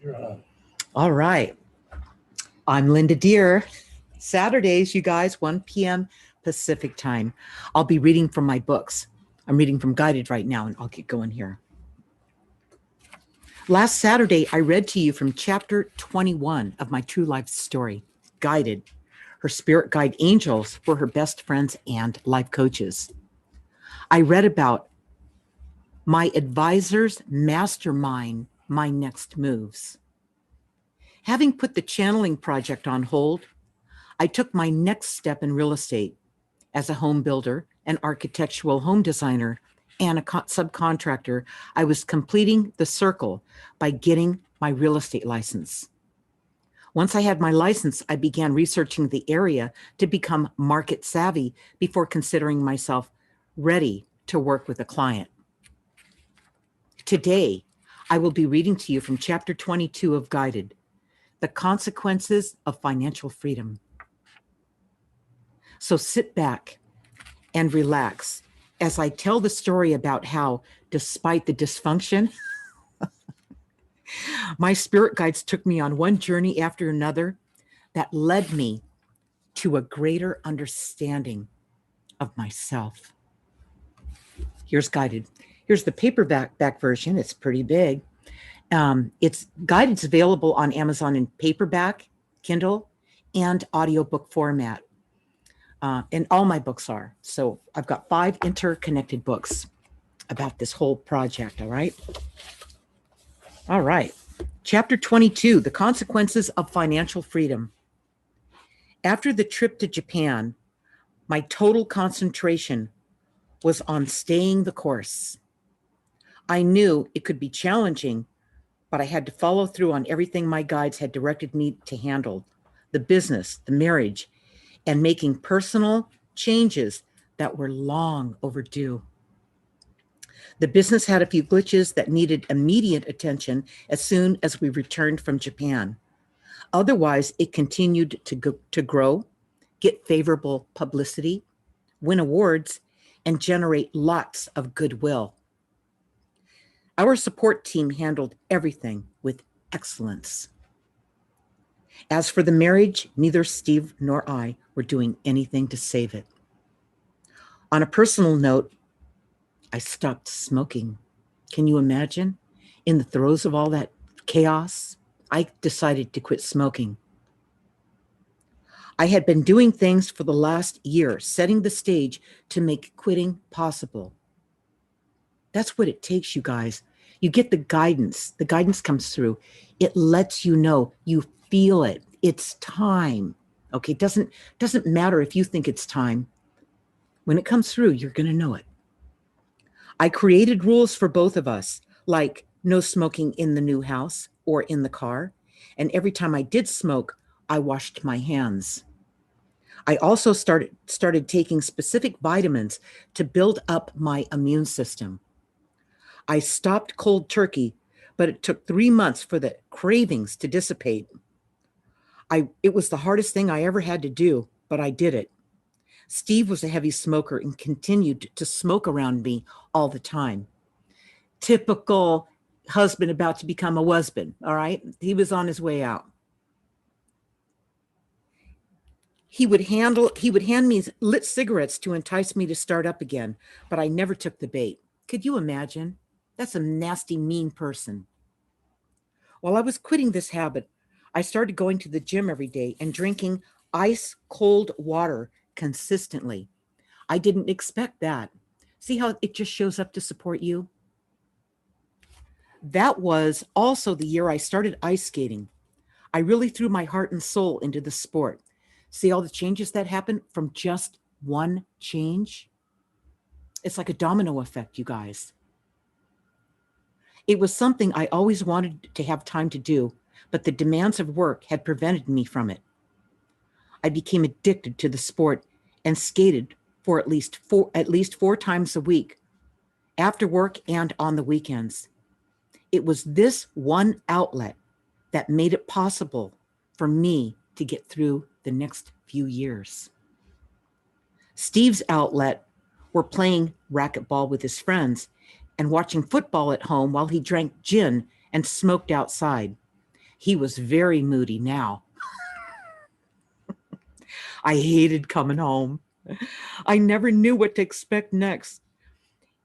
You're on. All right. I'm Linda Deir. Saturdays, you guys, 1 p.m. Pacific time. I'll be reading from my books. I'm reading from Guided right now, and I'll get going here. Last Saturday, I read to you from chapter 21 of my true life story, Guided. Her spirit guide angels were her best friends and life coaches. I read about my advisor's mastermind, my next moves. Having put the channeling project on hold, I took my next step in real estate as a home builder, an architectural home designer, and a subcontractor. I was completing the circle by getting my real estate license. Once I had my license, I began researching the area to become market savvy before considering myself ready to work with a client. Today, I will be reading to you from chapter 22 of Guided, The Consequences of Financial Freedom. So sit back and relax as I tell the story about how, despite the dysfunction, my spirit guides took me on one journey after another that led me to a greater understanding of myself. Here's Guided. Here's the paperback version. It's pretty big. It's Guided's available on Amazon in paperback, Kindle, and audiobook format. And all my books are. So I've got 5 interconnected books about this whole project, all right? All right. Chapter 22, The Consequences of Financial Freedom. After the trip to Japan, my total concentration was on staying the course. I knew it could be challenging, but I had to follow through on everything my guides had directed me to handle: the business, the marriage, and making personal changes that were long overdue. The business had a few glitches that needed immediate attention as soon as we returned from Japan. Otherwise, it continued to grow, get favorable publicity, win awards, and generate lots of goodwill. Our support team handled everything with excellence. As for the marriage, neither Steve nor I were doing anything to save it. On a personal note, I stopped smoking. Can you imagine? In the throes of all that chaos, I decided to quit smoking. I had been doing things for the last year, setting the stage to make quitting possible. That's what it takes, you guys. You get the guidance. The guidance comes through. It lets you know, you feel it. It's time. Okay, it doesn't matter if you think it's time. When it comes through, you're going to know it. I created rules for both of us, like no smoking in the new house or in the car. And every time I did smoke, I washed my hands. I also started taking specific vitamins to build up my immune system. I stopped cold turkey, but it took 3 months for the cravings to dissipate. It was the hardest thing I ever had to do, but I did it. Steve was a heavy smoker and continued to smoke around me all the time. Typical husband about to become a husband, all right? He was on his way out. He would hand me lit cigarettes to entice me to start up again, but I never took the bait. Could you imagine? That's a nasty, mean person. While I was quitting this habit, I started going to the gym every day and drinking ice cold water consistently. I didn't expect that. See how it just shows up to support you? That was also the year I started ice skating. I really threw my heart and soul into the sport. See all the changes that happened from just one change? It's like a domino effect, you guys. It was something I always wanted to have time to do, but the demands of work had prevented me from it. I became addicted to the sport and skated for at least four times a week, after work and on the weekends. It was this one outlet that made it possible for me to get through the next few years. Steve's outlet were playing racquetball with his friends and watching football at home while he drank gin and smoked outside. He was very moody now. I hated coming home. I never knew what to expect next.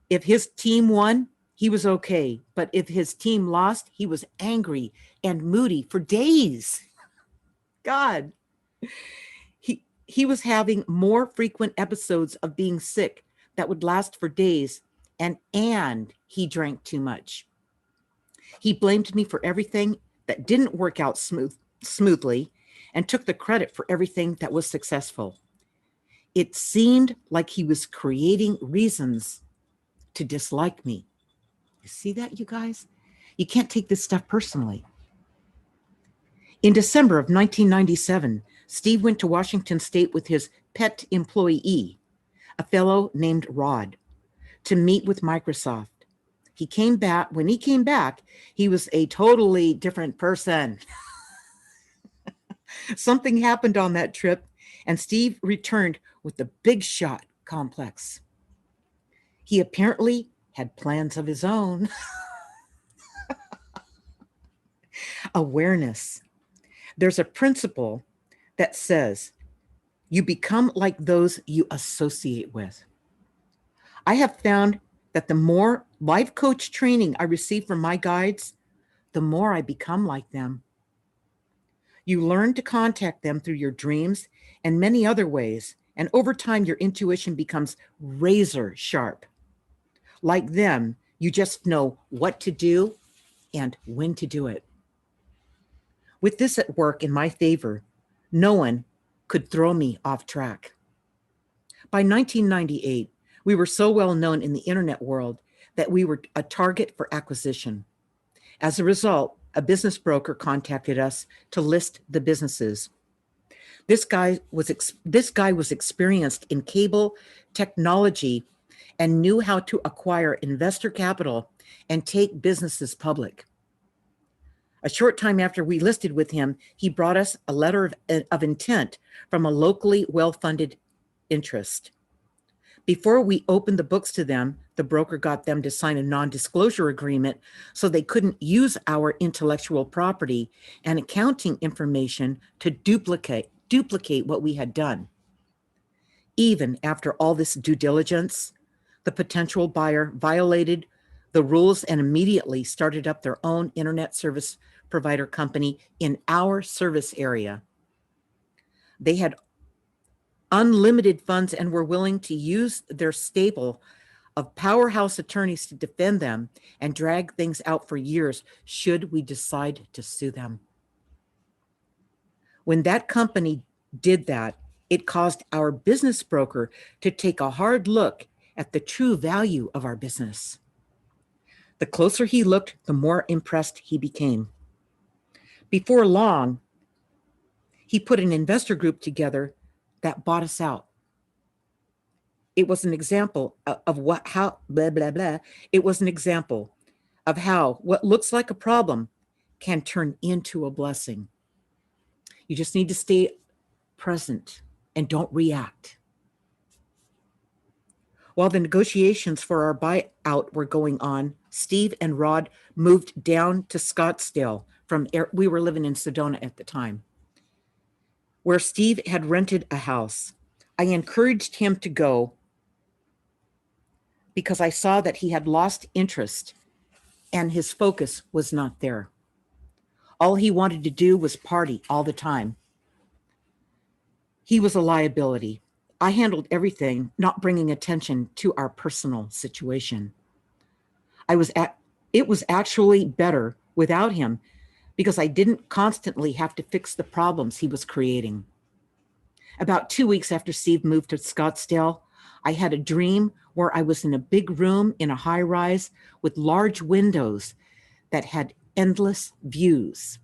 If his team won, he was okay. But if his team lost, he was angry and moody for days. God. He was having more frequent episodes of being sick that would last for days, and he drank too much. He blamed me for everything that didn't work out smoothly and took the credit for everything that was successful. It seemed like he was creating reasons to dislike me. You see that, you guys? You can't take this stuff personally. In December of 1997, Steve went to Washington State with his pet employee, a fellow named Rod, to meet with Microsoft. When he came back, he was a totally different person. Something happened on that trip, and Steve returned with the big shot complex. He apparently had plans of his own. Awareness. There's a principle that says you become like those you associate with. I have found that the more life coach training I receive from my guides, the more I become like them. You learn to contact them through your dreams and many other ways, and over time your intuition becomes razor sharp. Like them, you just know what to do and when to do it. With this at work in my favor, no one could throw me off track. By 1998, we were so well known in the internet world that we were a target for acquisition. As a result, a business broker contacted us to list the businesses. This guy was experienced in cable technology and knew how to acquire investor capital and take businesses public. A short time after we listed with him, he brought us a letter of intent from a locally well-funded interest. Before we opened the books to them, the broker got them to sign a non-disclosure agreement so they couldn't use our intellectual property and accounting information to duplicate what we had done. Even after all this due diligence, the potential buyer violated the rules and immediately started up their own internet service provider company in our service area. They had unlimited funds and were willing to use their stable of powerhouse attorneys to defend them and drag things out for years should we decide to sue them. When that company did that, it caused our business broker to take a hard look at the true value of our business. The closer he looked, the more impressed he became. Before long, he put an investor group together that bought us out. It was an example of how It was an example of how what looks like a problem can turn into a blessing. You just need to stay present and don't react. While the negotiations for our buyout were going on, Steve and Rod moved down to Scottsdale we were living in Sedona at the time, where Steve had rented a house. I encouraged him to go because I saw that he had lost interest and his focus was not there. All he wanted to do was party all the time. He was a liability. I handled everything, not bringing attention to our personal situation. It was actually better without him because I didn't constantly have to fix the problems he was creating. About 2 weeks after Steve moved to Scottsdale, I had a dream where I was in a big room in a high rise with large windows that had endless views.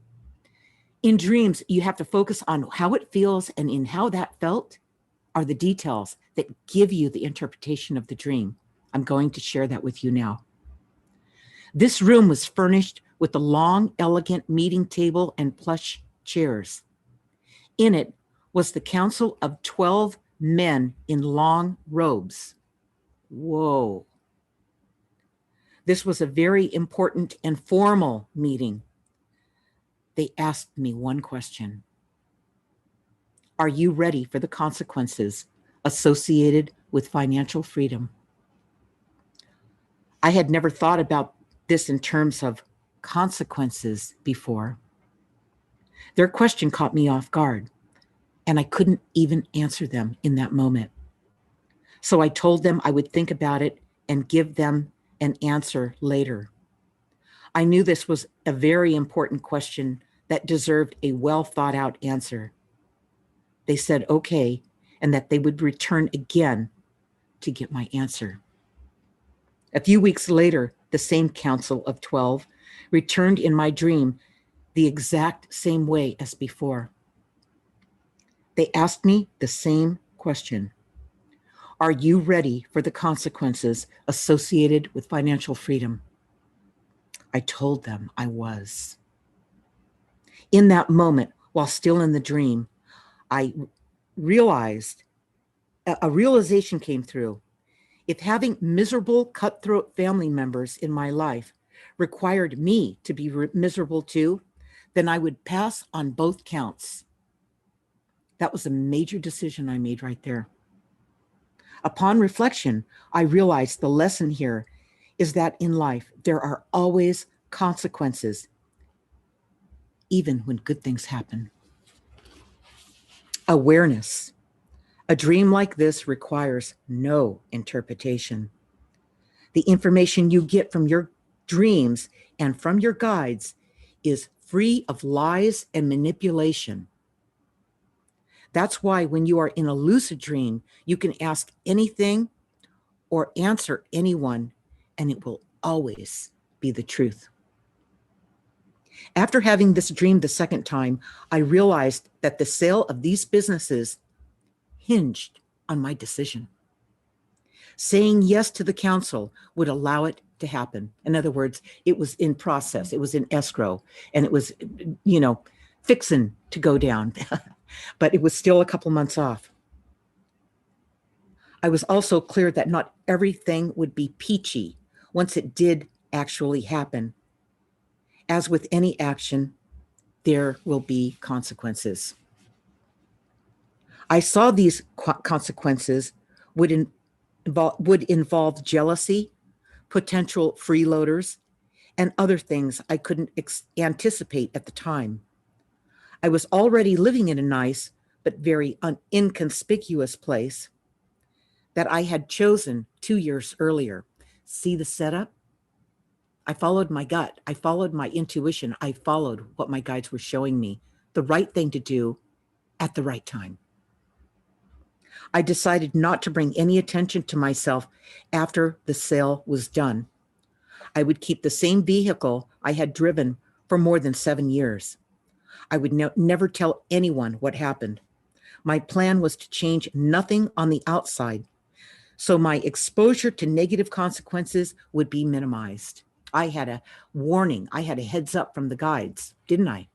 In dreams, you have to focus on how it feels, and in how that felt are the details that give you the interpretation of the dream. I'm going to share that with you now. This room was furnished with a long, elegant meeting table and plush chairs. In it was the council of 12 men in long robes. Whoa. This was a very important and formal meeting. They asked me one question. Are you ready for the consequences associated with financial freedom? I had never thought about this in terms of consequences before. Their question caught me off guard, and I couldn't even answer them in that moment. So I told them I would think about it and give them an answer later. I knew this was a very important question that deserved a well thought out answer. They said okay, and that they would return again to get my answer. A few weeks later, the same council of 12 returned in my dream the exact same way as before. They asked me the same question. Are you ready for the consequences associated with financial freedom? I told them I was. In that moment, while still in the dream, I realized a realization came through. If having miserable, cutthroat family members in my life required me to be miserable too, then I would pass on both counts. That was a major decision I made right there. Upon reflection, I realized the lesson here is that in life, there are always consequences, even when good things happen. Awareness. A dream like this requires no interpretation. The information you get from your dreams and from your guides is free of lies and manipulation. That's why when you are in a lucid dream, you can ask anything or answer anyone, and it will always be the truth. After having this dream the second time, I realized that the sale of these businesses hinged on my decision. Saying yes to the council would allow it to happen. In other words, it was in process, it was in escrow, and it was, fixing to go down, but it was still a couple months off. I was also clear that not everything would be peachy once it did actually happen. As with any action, there will be consequences. I saw these consequences would involve jealousy, potential freeloaders, and other things I couldn't anticipate at the time. I was already living in a nice but very inconspicuous place that I had chosen 2 years earlier. See the setup? I followed my gut. I followed my intuition. I followed what my guides were showing me, the right thing to do at the right time. I decided not to bring any attention to myself after the sale was done. I would keep the same vehicle I had driven for more than 7 years. I would never tell anyone what happened. My plan was to change nothing on the outside, so my exposure to negative consequences would be minimized. I had a warning. I had a heads up from the guides, didn't I?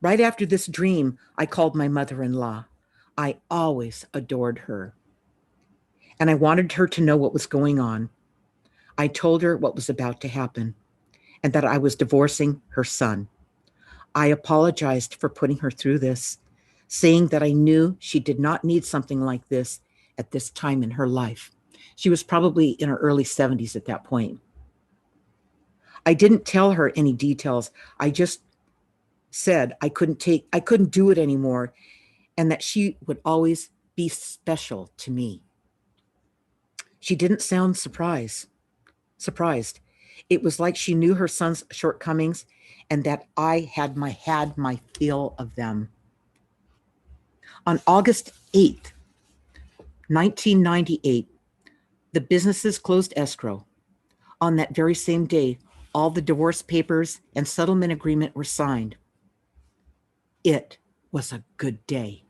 Right after this dream, I called my mother-in-law. I always adored her, and I wanted her to know what was going on. I told her what was about to happen and that I was divorcing her son. I apologized for putting her through this, saying that I knew she did not need something like this at this time in her life. She was probably in her early 70s at that point. I didn't tell her any details. I just said I couldn't do it anymore, and that she would always be special to me. She didn't sound surprised. It was like she knew her son's shortcomings and that I had my fill of them. On August 8th, 1998, the businesses closed escrow. On that very same day, all the divorce papers and settlement agreement were signed. It was a good day.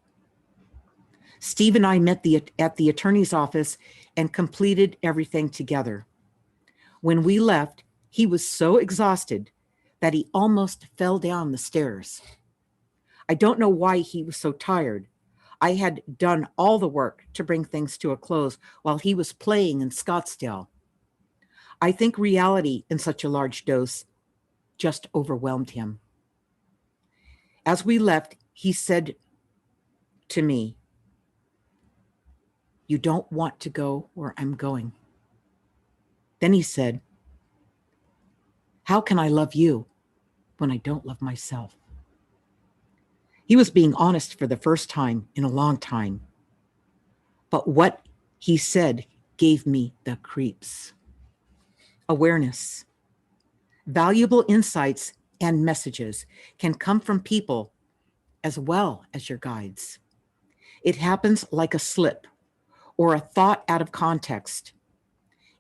Steve and I met at the attorney's office and completed everything together. When we left, he was so exhausted that he almost fell down the stairs. I don't know why he was so tired. I had done all the work to bring things to a close while he was playing in Scottsdale. I think reality in such a large dose just overwhelmed him. As we left, he said to me, "You don't want to go where I'm going." Then he said, "How can I love you when I don't love myself?" He was being honest for the first time in a long time. But what he said gave me the creeps. Awareness. Valuable insights and messages can come from people as well as your guides. It happens like a slip or a thought out of context.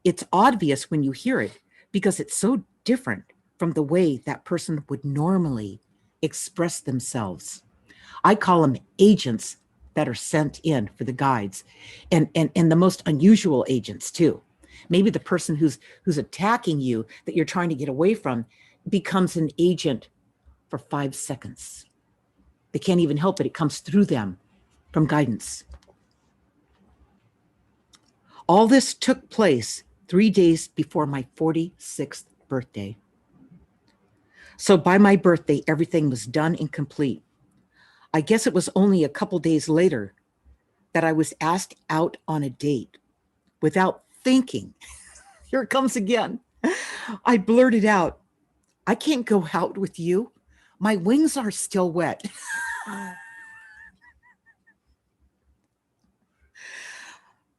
It's obvious when you hear it because it's so different from the way that person would normally express themselves. I call them agents that are sent in for the guides, and the most unusual agents too. Maybe the person who's attacking you that you're trying to get away from becomes an agent for 5 seconds. They can't even help it. It comes through them from guidance. All this took place 3 days before my 46th birthday. So by my birthday, everything was done and complete. I guess it was only a couple days later that I was asked out on a date without thinking. Here it comes again. I blurted out, "I can't go out with you. My wings are still wet."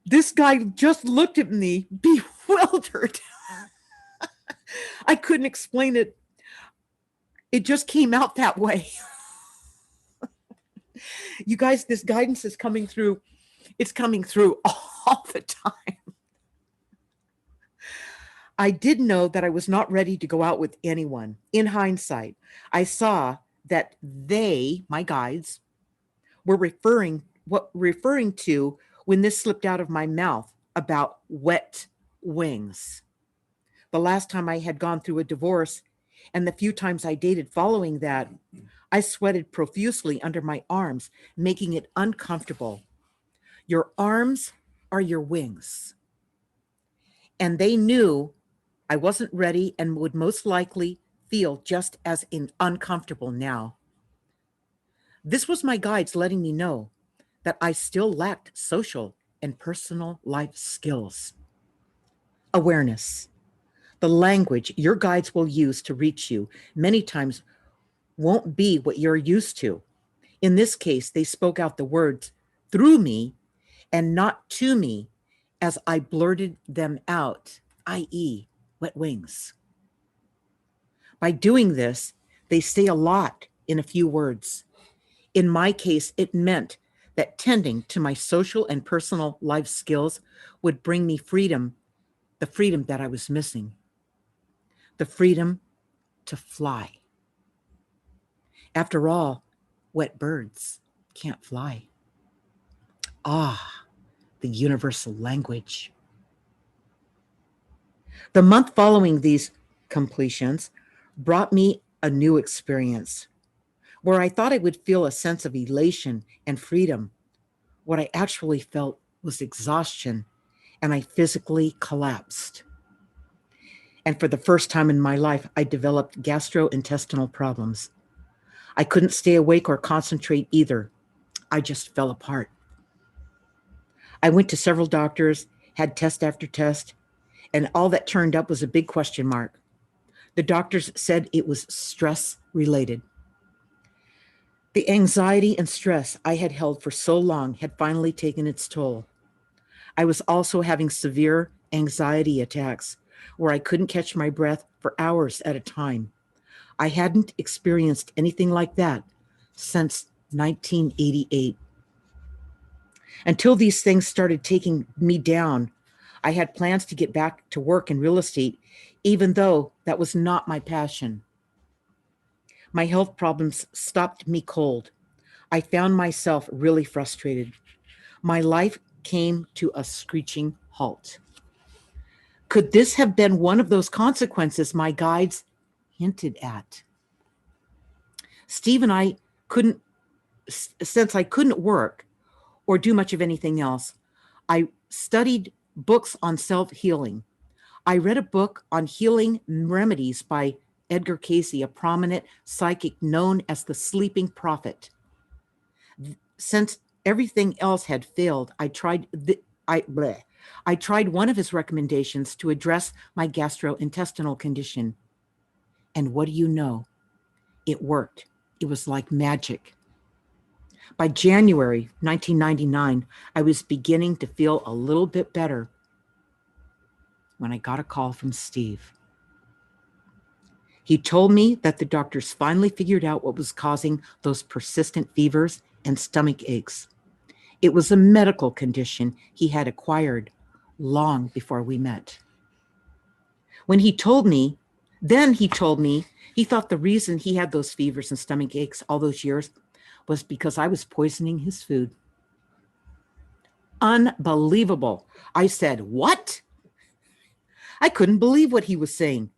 This guy just looked at me bewildered. I couldn't explain it. It just came out that way. You guys, this guidance is coming through. It's coming through all the time. I did know that I was not ready to go out with anyone. In hindsight, I saw that they, my guides, were referring to when this slipped out of my mouth about wet wings. The last time I had gone through a divorce and the few times I dated following that, I sweated profusely under my arms, making it uncomfortable. Your arms are your wings. And they knew I wasn't ready and would most likely feel just as uncomfortable now. This was my guides letting me know that I still lacked social and personal life skills. Awareness. The language your guides will use to reach you many times won't be what you're used to. In this case, they spoke out the words through me and not to me as I blurted them out, i.e., wet wings. By doing this, they say a lot in a few words. In my case, it meant that tending to my social and personal life skills would bring me freedom, the freedom that I was missing, the freedom to fly. After all, wet birds can't fly. Ah, the universal language. The month following these completions brought me a new experience. Where I thought I would feel a sense of elation and freedom, what I actually felt was exhaustion, and I physically collapsed. And for the first time in my life, I developed gastrointestinal problems. I couldn't stay awake or concentrate either. I just fell apart. I went to several doctors, had test after test, and all that turned up was a big question mark. The doctors said it was stress related. The anxiety and stress I had held for so long had finally taken its toll. I was also having severe anxiety attacks where I couldn't catch my breath for hours at a time. I hadn't experienced anything like that since 1988. Until these things started taking me down, I had plans to get back to work in real estate, even though that was not my passion. My health problems stopped me cold. I found myself really frustrated. My life came to a screeching halt. Could this have been one of those consequences my guides hinted at? Steve and I couldn't, since I couldn't work or do much of anything else, I studied books on self-healing. I read a book on healing remedies by Edgar Cayce, a prominent psychic known as the sleeping prophet. Since everything else had failed, I tried one of his recommendations to address my gastrointestinal condition. And what do you know? It worked. It was like magic. By January 1999, I was beginning to feel a little bit better when I got a call from Steve. He told me that the doctors finally figured out what was causing those persistent fevers and stomach aches. It was a medical condition he had acquired long before we met. When he told me, then he told me he thought the reason he had those fevers and stomach aches all those years was because I was poisoning his food. Unbelievable. I said, what? I couldn't believe what he was saying,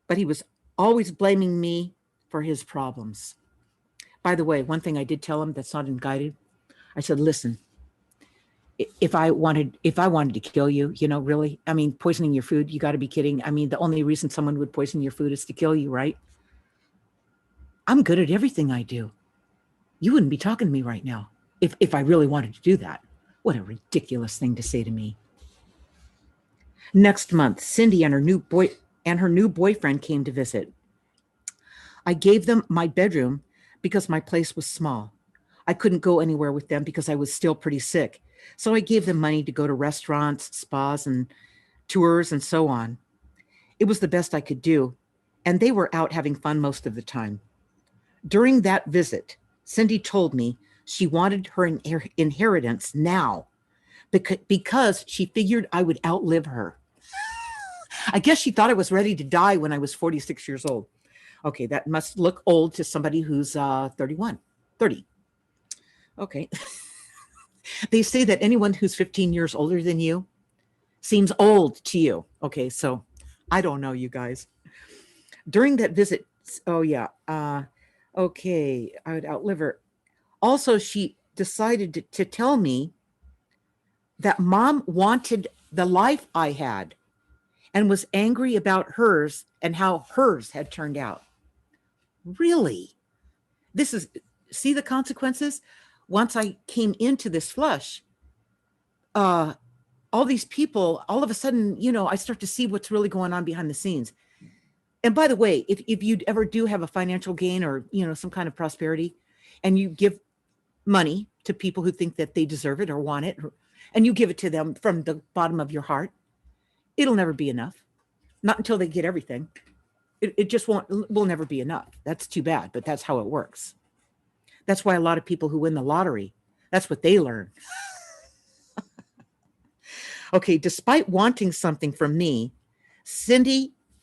but he was always blaming me for his problems. By the way, one thing I did tell him that's not in guided, I said, listen, if I wanted to kill you, really, I mean, poisoning your food, you got to be kidding. I mean, the only reason someone would poison your food is to kill you, right? I'm good at everything I do. You wouldn't be talking to me right now if I really wanted to do that. What a ridiculous thing to say to me. Next month, Cindy and her new boyfriend came to visit. I gave them my bedroom because my place was small. I couldn't go anywhere with them because I was still pretty sick. So I gave them money to go to restaurants, spas, and tours, and so on. It was the best I could do, and they were out having fun most of the time. During that visit, Cindy told me she wanted her inheritance now because she figured I would outlive her. I guess she thought I was ready to die when I was 46 years old. Okay, that must look old to somebody who's 30. Okay. They say that anyone who's 15 years older than you seems old to you. Okay, so I don't know, you guys. During that visit, okay, I would outlive her. Also, she decided to tell me that mom wanted the life I had and was angry about hers and how hers had turned out. Really? See the consequences? Once I came into this flush, all these people, all of a sudden, I start to see what's really going on behind the scenes. And by the way, if you ever do have a financial gain or, some kind of prosperity, and you give money to people who think that they deserve it or want it, and you give it to them from the bottom of your heart, it'll never be enough. Not until they get everything. It just will never be enough. That's too bad, but that's how it works. That's why a lot of people who win the lottery, that's what they learn. Okay, despite wanting something from me,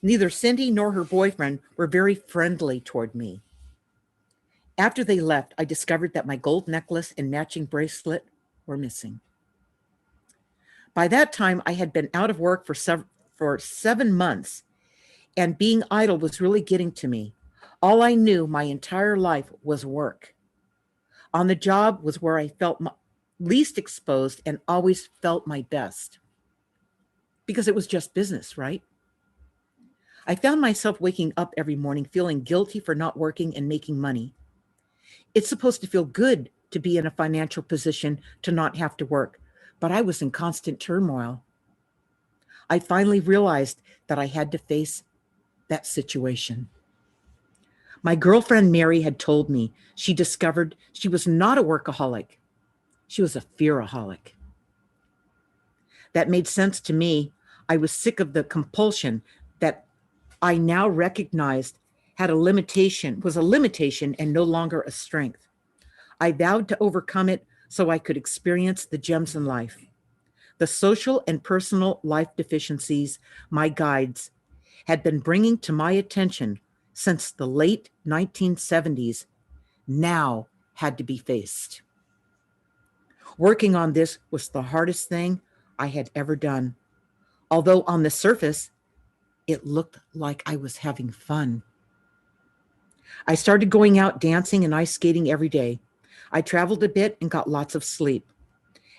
neither Cindy nor her boyfriend were very friendly toward me. After they left, I discovered that my gold necklace and matching bracelet were missing. By that time, I had been out of work for 7 months, and being idle was really getting to me. All I knew my entire life was work. On the job was where I felt least exposed and always felt my best. Because it was just business, right? I found myself waking up every morning feeling guilty for not working and making money. It's supposed to feel good to be in a financial position to not have to work, but I was in constant turmoil. I finally realized that I had to face that situation. My girlfriend Mary had told me she discovered she was not a workaholic. She was a fearaholic. That made sense to me. I was sick of the compulsion that I now recognized was a limitation and no longer a strength. I vowed to overcome it so I could experience the gems in life. The social and personal life deficiencies my guides had been bringing to my attention since the late 1970s now had to be faced. Working on this was the hardest thing I had ever done. Although on the surface, it looked like I was having fun. I started going out dancing and ice skating every day. I traveled a bit and got lots of sleep.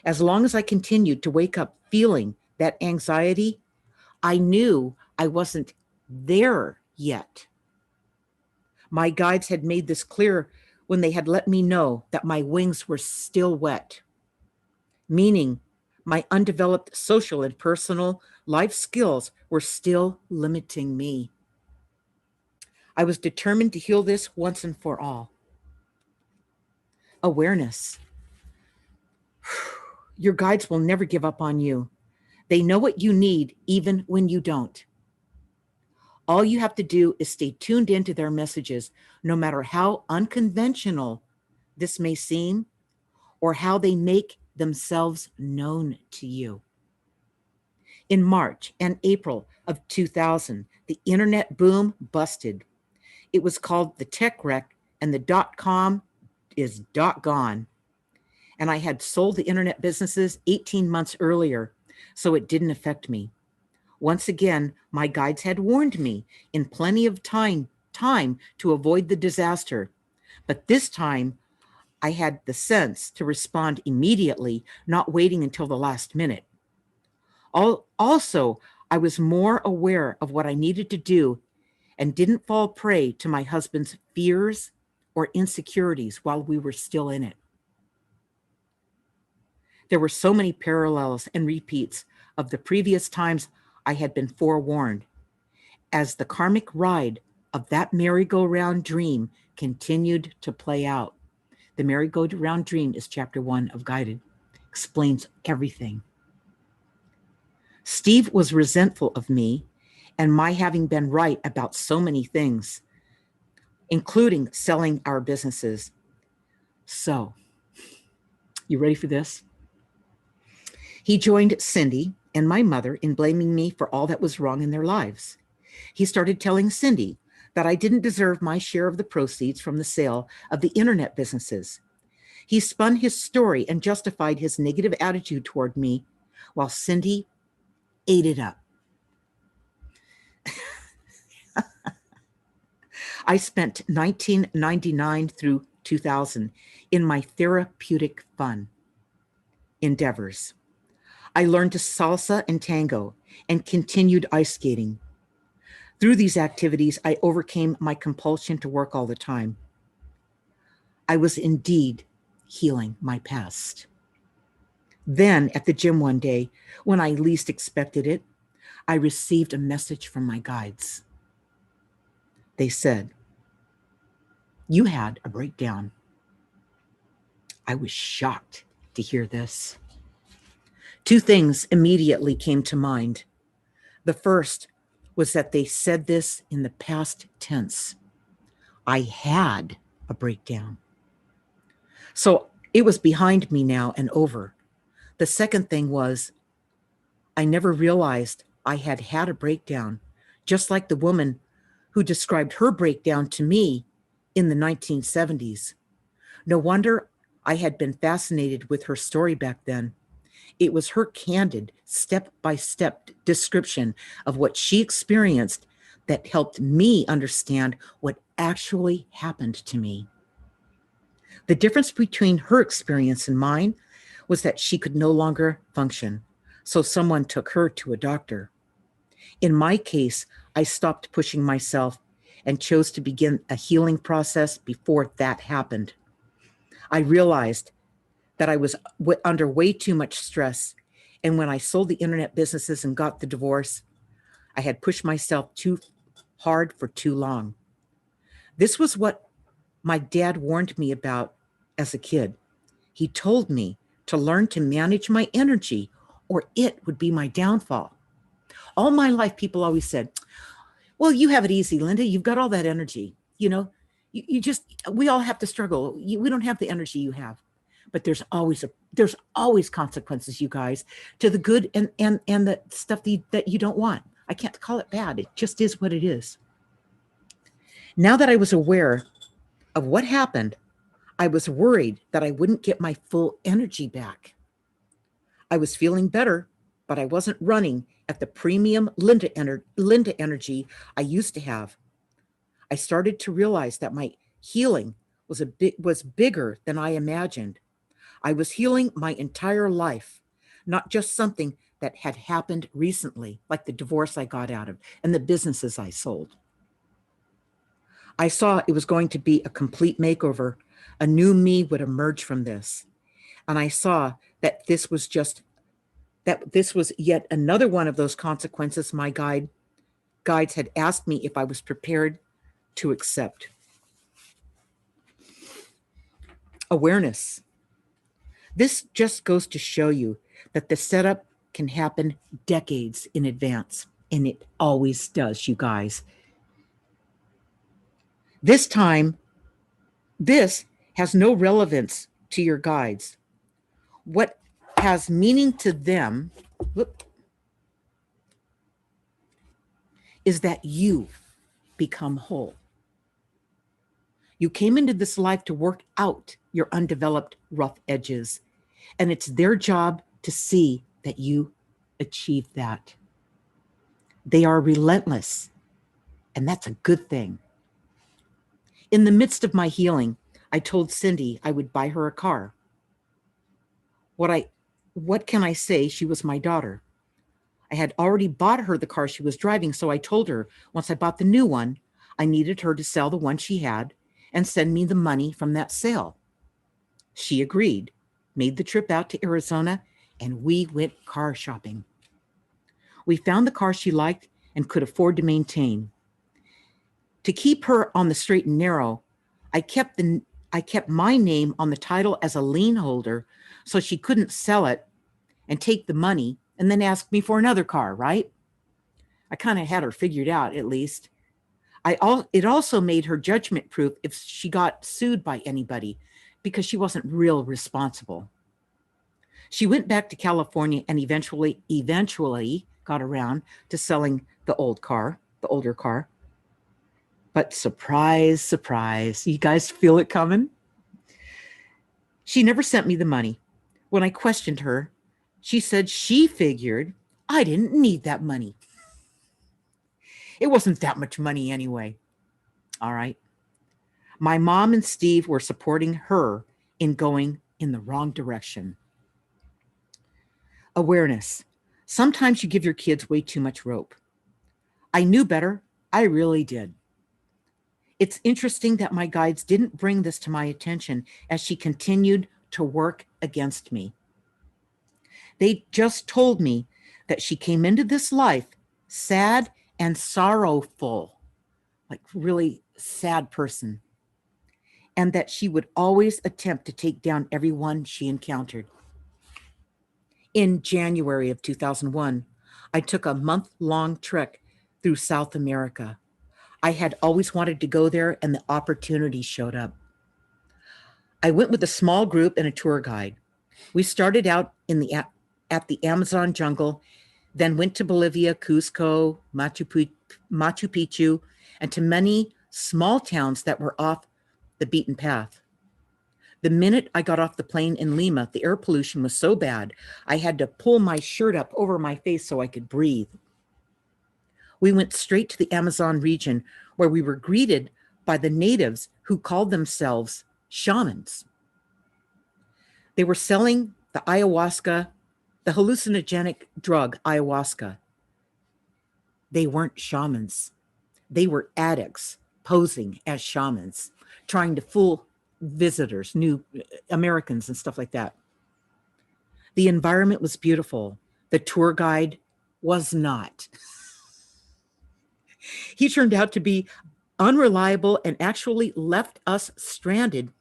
As long as I continued to wake up feeling that anxiety, I knew I wasn't there yet. My guides had made this clear when they had let me know that my wings were still wet, meaning my undeveloped social and personal life skills were still limiting me. I was determined to heal this once and for all. Awareness. Your guides will never give up on you. They know what you need even when you don't. All you have to do is stay tuned into their messages, no matter how unconventional this may seem or how they make themselves known to you. In March and April of 2000, the internet boom busted. It was called the tech wreck, and the .com is .gone. And I had sold the internet businesses 18 months earlier, so it didn't affect me. Once again, my guides had warned me in plenty of time to avoid the disaster. But this time, I had the sense to respond immediately, not waiting until the last minute. Also, I was more aware of what I needed to do and didn't fall prey to my husband's fears or insecurities while we were still in it. There were so many parallels and repeats of the previous times I had been forewarned, as the karmic ride of that merry-go-round dream continued to play out. The merry-go-round dream is chapter 1 of Guided. Explains everything. Steve was resentful of me and my having been right about so many things, including selling our businesses. So, you ready for this? He joined Cindy and my mother in blaming me for all that was wrong in their lives. He started telling Cindy that I didn't deserve my share of the proceeds from the sale of the internet businesses. He spun his story and justified his negative attitude toward me while Cindy ate it up. I spent 1999 through 2000 in my therapeutic fun endeavors. I learned to salsa and tango and continued ice skating. Through these activities, I overcame my compulsion to work all the time. I was indeed healing my past. Then, at the gym one day, when I least expected it, I received a message from my guides. They said, "You had a breakdown." I was shocked to hear this. Two things immediately came to mind. The first was that they said this in the past tense. I had a breakdown. So it was behind me now and over. The second thing was, I never realized I had had a breakdown, just like the woman who described her breakdown to me in the 1970s. No wonder I had been fascinated with her story back then. It was her candid, step-by-step description of what she experienced that helped me understand what actually happened to me. The difference between her experience and mine was that she could no longer function, so someone took her to a doctor. In my case, I stopped pushing myself and chose to begin a healing process before that happened. I realized that I was under way too much stress, and when I sold the internet businesses and got the divorce, I had pushed myself too hard for too long. This was what my dad warned me about as a kid. He told me to learn to manage my energy or it would be my downfall. All my life, people always said, well, you have it easy, Linda. You've got all that energy. We all have to struggle. We don't have the energy you have. But there's always consequences, you guys, to the good and the stuff that you don't want. I can't call it bad. It just is what it is. Now that I was aware of what happened, I was worried that I wouldn't get my full energy back. I was feeling better, but I wasn't running at the premium Linda energy I used to have. I started to realize that my healing was bigger than I imagined. I was healing my entire life, not just something that had happened recently, like the divorce I got out of and the businesses I sold. I saw it was going to be a complete makeover. A new me would emerge from this. And I saw that this was yet another one of those consequences my guides had asked me if I was prepared to accept. Awareness. This just goes to show you that the setup can happen decades in advance, and it always does, you guys. This time, this has no relevance to your guides. What has meaning to them is that you become whole. You came into this life to work out your undeveloped rough edges, and it's their job to see that you achieve that. They are relentless, and that's a good thing. In the midst of my healing, I told Cindy I would buy her a car. What can I say? She was my daughter. I had already bought her the car she was driving, so I told her once I bought the new one, I needed her to sell the one she had and send me the money from that sale. She agreed, made the trip out to Arizona, and we went car shopping. We found the car she liked and could afford to maintain. To keep her on the straight and narrow, I kept my name on the title as a lien holder so she couldn't sell it and take the money and then ask me for another car, right? I kind of had her figured out, at least. It also made her judgment proof if she got sued by anybody, because she wasn't real responsible. She went back to California and eventually got around to selling the older car. But surprise, surprise, you guys feel it coming? She never sent me the money. When I questioned her, she said she figured I didn't need that money. It wasn't that much money anyway. All right. My mom and Steve were supporting her in going in the wrong direction. Awareness. Sometimes you give your kids way too much rope. I knew better. I really did. It's interesting that my guides didn't bring this to my attention as she continued to work against me. They just told me that she came into this life sad and sorrowful, like really sad person, and that she would always attempt to take down everyone she encountered. In January of 2001, I took a month-long trek through South America. I had always wanted to go there, and the opportunity showed up. I went with a small group and a tour guide. We started out at the Amazon jungle, then went to Bolivia, Cusco, Machu Picchu, and to many small towns that were off the beaten path. The minute I got off the plane in Lima, the air pollution was so bad, I had to pull my shirt up over my face so I could breathe. We went straight to the Amazon region, where we were greeted by the natives who called themselves shamans. They were selling the hallucinogenic drug ayahuasca. They weren't shamans. They were addicts posing as shamans, trying to fool visitors, new Americans and stuff like that. The environment was beautiful. The tour guide was not. He turned out to be unreliable and actually left us stranded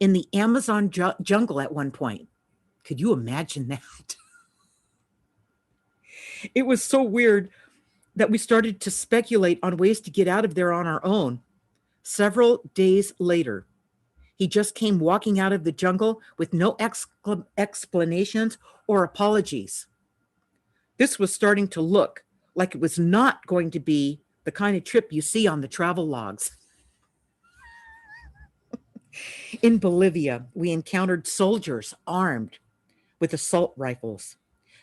in the Amazon jungle at one point. Could you imagine that? It was so weird that we started to speculate on ways to get out of there on our own. Several days later, he just came walking out of the jungle with no explanations or apologies. This was starting to look like it was not going to be the kind of trip you see on the travel logs. In Bolivia, we encountered soldiers armed with assault rifles.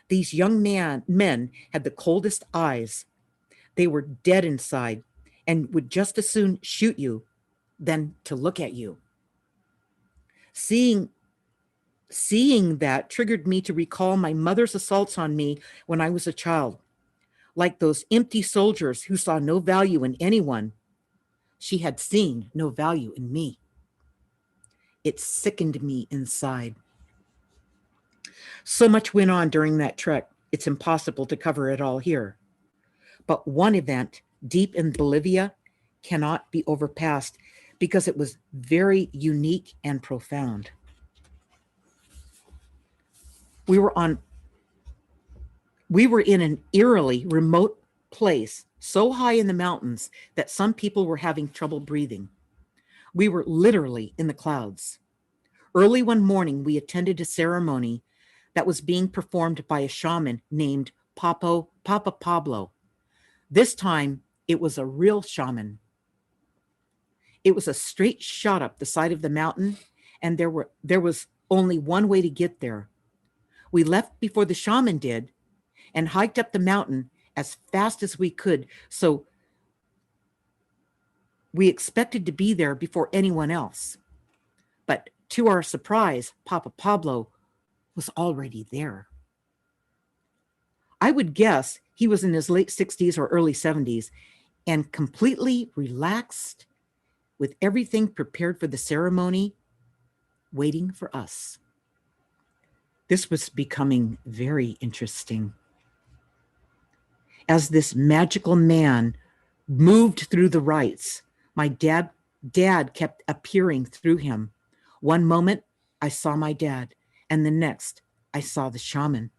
These young men had the coldest eyes. They were dead inside and would just as soon shoot you than to look at you. Seeing that triggered me to recall my mother's assaults on me when I was a child. Like those empty soldiers who saw no value in anyone, She had seen no value in me. It sickened me inside. So much went on during that trek, it's impossible to cover it all here. But one event deep in Bolivia cannot be overpassed because it was very unique and profound. We were in an eerily remote place, so high in the mountains that some people were having trouble breathing. We were literally in the clouds. Early one morning, we attended a ceremony that was being performed by a shaman named Papa Pablo. This time, it was a real shaman. It was a straight shot up the side of the mountain, and there was only one way to get there. We left before the shaman did and hiked up the mountain as fast as we could, so we expected to be there before anyone else. But to our surprise, Papa Pablo was already there. I would guess he was in his late 60s or early 70s and completely relaxed with everything prepared for the ceremony, waiting for us. This was becoming very interesting. As this magical man moved through the rites, my dad kept appearing through him. One moment, I saw my dad, and the next, I saw the shaman.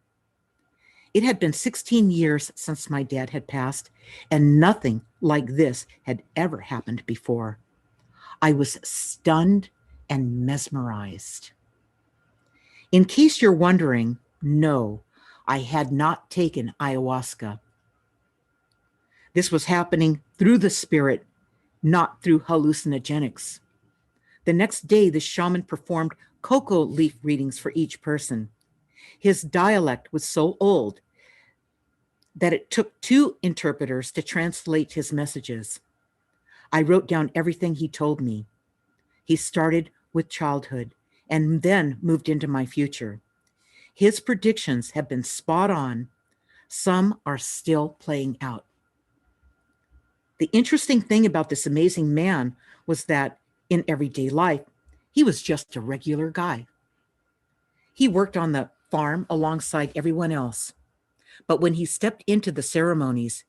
It had been 16 years since my dad had passed, and nothing like this had ever happened before. I was stunned and mesmerized. In case you're wondering, no, I had not taken ayahuasca. This was happening through the spirit, not through hallucinogenics. The next day, the shaman performed cocoa leaf readings for each person. His dialect was so old that it took 2 interpreters to translate his messages. I wrote down everything he told me. He started with childhood and then moved into my future. His predictions have been spot on. Some are still playing out. The interesting thing about this amazing man was that in everyday life, he was just a regular guy. He worked on the farm alongside everyone else. But when he stepped into the ceremonies,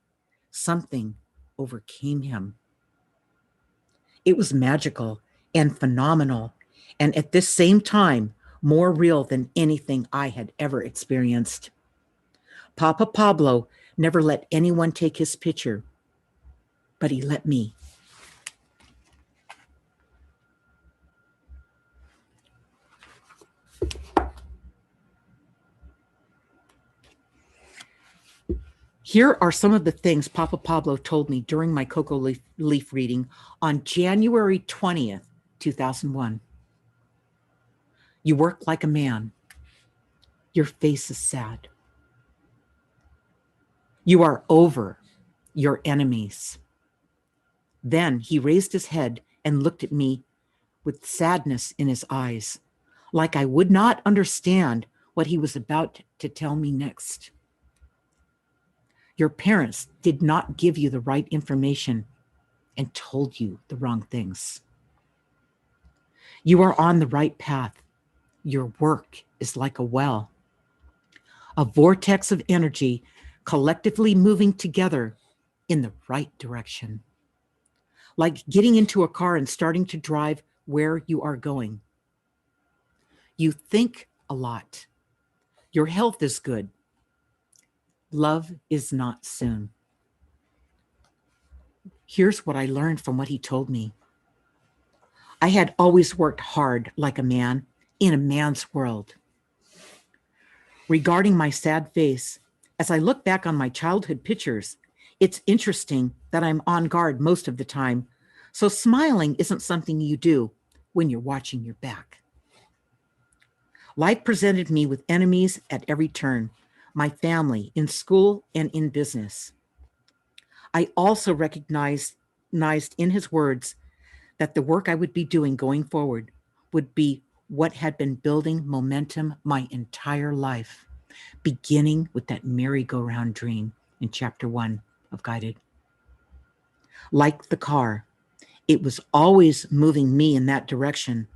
something overcame him. It was magical and phenomenal, and at this same time, more real than anything I had ever experienced. Papa Pablo never let anyone take his picture, but he let me. Here are some of the things Papa Pablo told me during my cocoa leaf reading on January 20th, 2001. You work like a man. Your face is sad. You are over your enemies. Then he raised his head and looked at me with sadness in his eyes, like I would not understand what he was about to tell me next. Your parents did not give you the right information and told you the wrong things. You are on the right path. Your work is like a well, a vortex of energy collectively moving together in the right direction. Like getting into a car and starting to drive where you are going. You think a lot. Your health is good. Love is not soon. Here's what I learned from what he told me. I had always worked hard like a man in a man's world. Regarding my sad face, as I look back on my childhood pictures, it's interesting that I'm on guard most of the time, so smiling isn't something you do when you're watching your back. Life presented me with enemies at every turn, my family, in school, and in business. I also recognized in his words that the work I would be doing going forward would be what had been building momentum my entire life, beginning with that merry-go-round dream in chapter 1 of Guided. Like the car, It was always moving me in that direction.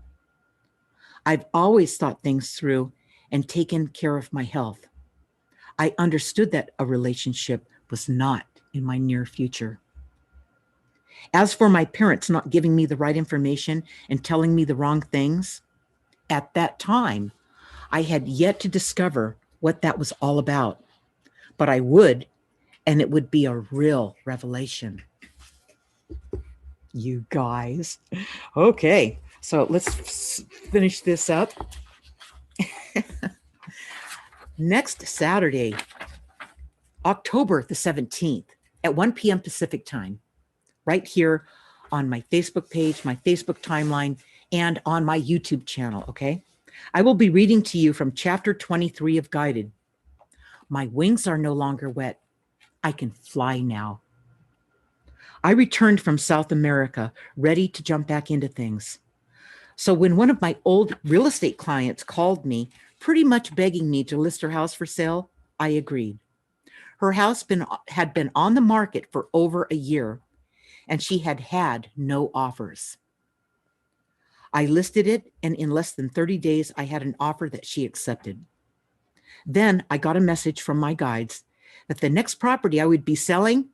I've always thought things through and taken care of my health. I understood that a relationship was not in my near future. As for my parents not giving me the right information and telling me the wrong things, at that time, I had yet to discover what that was all about. But I would, and it would be a real revelation. You guys. Okay, so let's finish this up. Next Saturday, October the 17th at 1 p.m. Pacific time, right here on my Facebook page, my Facebook timeline, and on my YouTube channel, okay? I will be reading to you from chapter 23 of Guided. My wings are no longer wet. I can fly now. I returned from South America, ready to jump back into things. So when one of my old real estate clients called me, pretty much begging me to list her house for sale, I agreed. Her house had been on the market for over a year, and she had had no offers. I listed it, and in less than 30 days, I had an offer that she accepted. Then I got a message from my guides that the next property I would be selling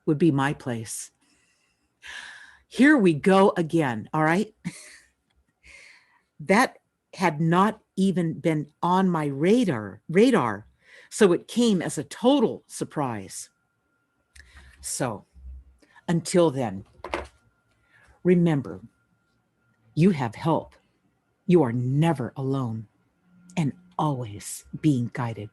would be my place. Here we go again, all right? That had not even been on my radar, so it came as a total surprise. So, until then, remember, you have help. You are never alone and always being guided.